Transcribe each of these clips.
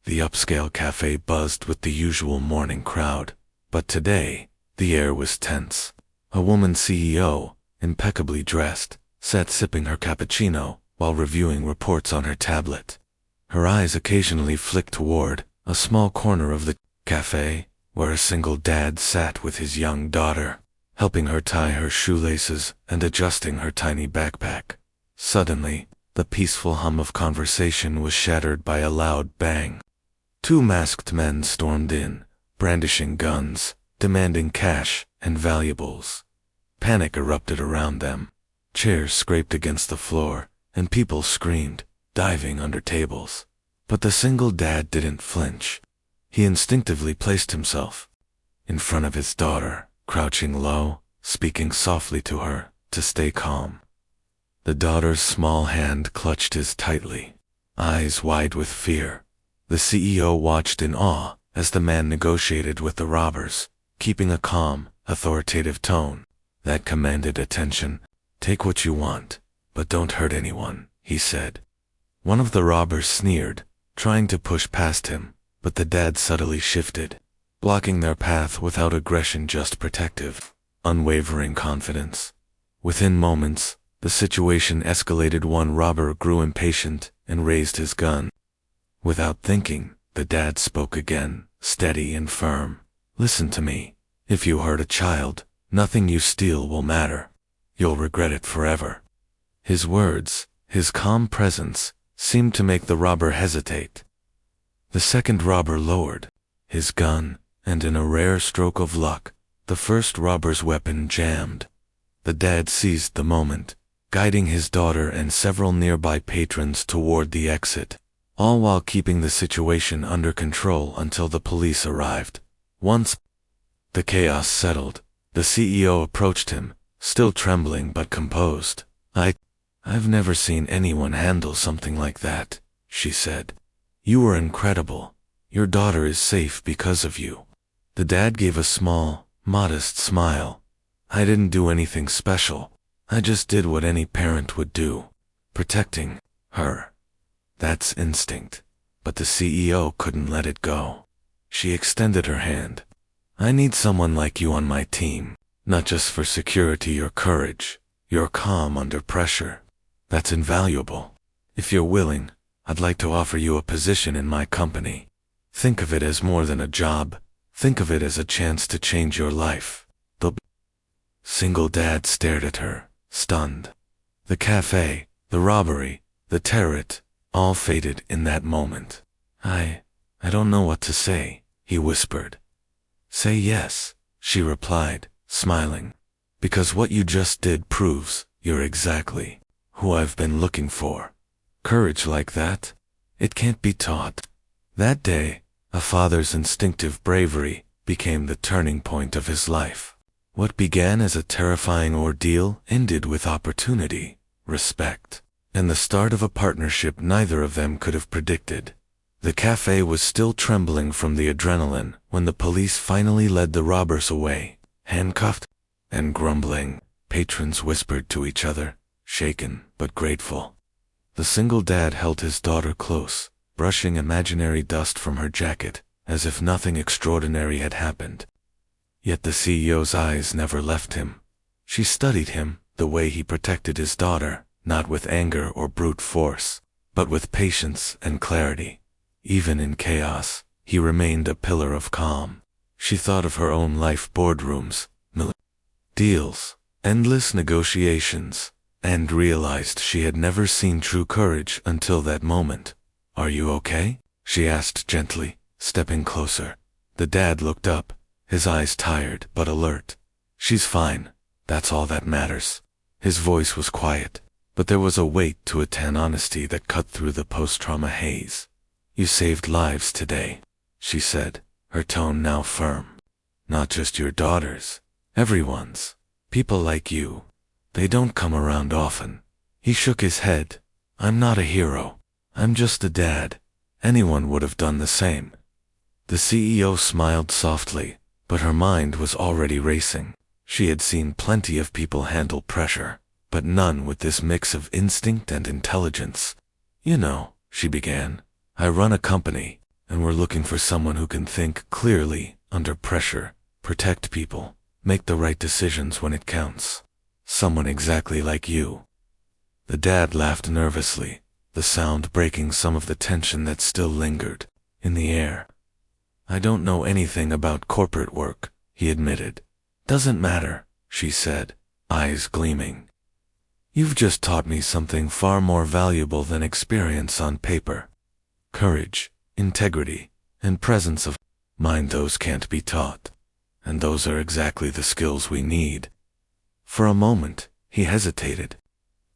The upscale cafe buzzed with the usual morning crowd, but today, the air was tense. A woman CEO, impeccably dressed, sat sipping her cappuccino while reviewing reports on her tablet. Her eyes occasionally flicked toward a small corner of the cafe where a single dad sat with his young daughter, helping her tie her shoelaces and adjusting her tiny backpack. Suddenly, the peaceful hum of conversation was shattered by a loud bang. Two masked men stormed in, brandishing guns, demanding cash and valuables. Panic erupted around them. Chairs scraped against the floor, and people screamed, diving under tables. But the single dad didn't flinch. He instinctively placed himself in front of his daughter, crouching low, speaking softly to her to stay calm. The daughter's small hand clutched his tightly, eyes wide with fear. The CEO watched in awe as the man negotiated with the robbers, keeping a calm, authoritative tone that commanded attention. "Take what you want, but don't hurt anyone," he said. One of the robbers sneered, trying to push past him, but the dad subtly shifted, blocking their path without aggression, just protective, unwavering confidence. Within moments, the situation escalated. One robber grew impatient and raised his gun. Without thinking, the dad spoke again, steady and firm. "Listen to me. If you hurt a child, nothing you steal will matter. You'll regret it forever." His words, his calm presence, seemed to make the robber hesitate. The second robber lowered his gun, and in a rare stroke of luck, the first robber's weapon jammed. The dad seized the moment, guiding his daughter and several nearby patrons toward the exit, all while keeping the situation under control until the police arrived. Once the chaos settled, the CEO approached him, still trembling but composed. I've never seen anyone handle something like that," she said. "You were incredible. Your daughter is safe because of you." The dad gave a small, modest smile. "I didn't do anything special. I just did what any parent would do. Protecting her. That's instinct." But the CEO couldn't let it go. She extended her hand. "I need someone like you on my team, not just for security or courage. You're calm under pressure. That's invaluable. If you're willing, I'd like to offer you a position in my company. Think of it as more than a job. Think of it as a chance to change your life." The single dad stared at her, stunned. The cafe, the robbery, the terror, all faded in that moment. I don't know what to say," he whispered. "Say yes," she replied, smiling. "Because what you just did proves you're exactly who I've been looking for. Courage like that, it can't be taught." That day, a father's instinctive bravery became the turning point of his life. What began as a terrifying ordeal ended with opportunity, respect, and the start of a partnership neither of them could have predicted. The cafe was still trembling from the adrenaline when the police finally led the robbers away, handcuffed and grumbling. Patrons whispered to each other, shaken but grateful. The single dad held his daughter close, brushing imaginary dust from her jacket, as if nothing extraordinary had happened. Yet the CEO's eyes never left him. She studied him, the way he protected his daughter, not with anger or brute force, but with patience and clarity. Even in chaos, he remained a pillar of calm. She thought of her own life: boardrooms, deals, endless negotiations, and realized she had never seen true courage until that moment. "Are you okay?" she asked gently, stepping closer. The dad looked up, his eyes tired but alert. "She's fine. That's all that matters." His voice was quiet, but there was a weight to it, an honesty that cut through the post-trauma haze. "You saved lives today," she said, her tone now firm. "Not just your daughter's, everyone's. People like you. They don't come around often." He shook his head. "I'm not a hero. I'm just a dad. Anyone would have done the same." The CEO smiled softly, but her mind was already racing. She had seen plenty of people handle pressure, but none with this mix of instinct and intelligence. "You know," she began, "I run a company, and we're looking for someone who can think clearly under pressure, protect people, make the right decisions when it counts. Someone exactly like you." The dad laughed nervously, the sound breaking some of the tension that still lingered in the air. "I don't know anything about corporate work," he admitted. "Doesn't matter," she said, eyes gleaming. "You've just taught me something far more valuable than experience on paper. Courage, integrity, and presence of mind. Those can't be taught. And those are exactly the skills we need." For a moment, he hesitated.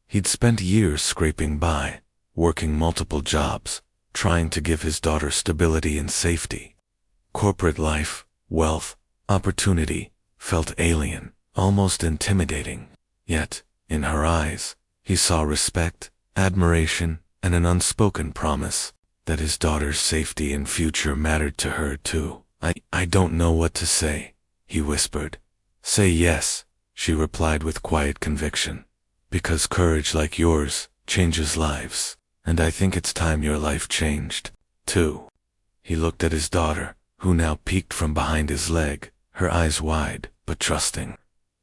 He'd spent years scraping by, working multiple jobs, trying to give his daughter stability and safety. Corporate life, wealth, opportunity felt alien, almost intimidating. Yet, in her eyes, he saw respect, admiration, and an unspoken promise that his daughter's safety and future mattered to her too. I don't know what to say," he whispered. "Say yes," she replied with quiet conviction. "Because courage like yours changes lives, and I think it's time your life changed, too." He looked at his daughter, who now peeked from behind his leg, her eyes wide, but trusting.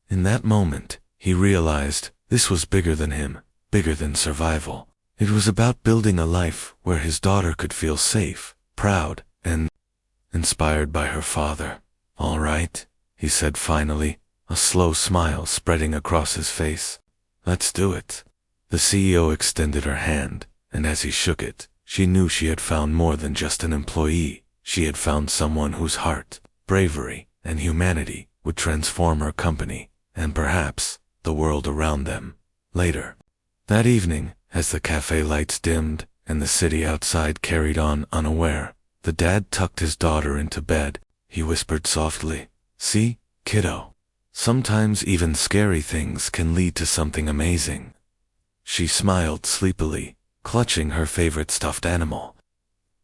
In that moment, he realized this was bigger than him, bigger than survival. It was about building a life where his daughter could feel safe, proud, and inspired by her father. "All right," he said finally, a slow smile spreading across his face. "Let's do it." The CEO extended her hand, and as he shook it, she knew she had found more than just an employee. She had found someone whose heart, bravery, and humanity would transform her company, and perhaps the world around them. Later that evening, as the cafe lights dimmed and the city outside carried on unaware, the dad tucked his daughter into bed. He whispered softly, "See, kiddo, sometimes even scary things can lead to something amazing." She smiled sleepily, clutching her favorite stuffed animal.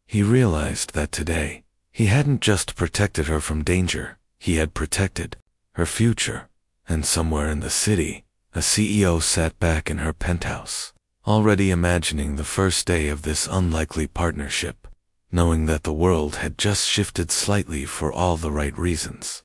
He realized that today, he hadn't just protected her from danger, he had protected her future. And somewhere in the city, a CEO sat back in her penthouse, already imagining the first day of this unlikely partnership, knowing that the world had just shifted slightly for all the right reasons.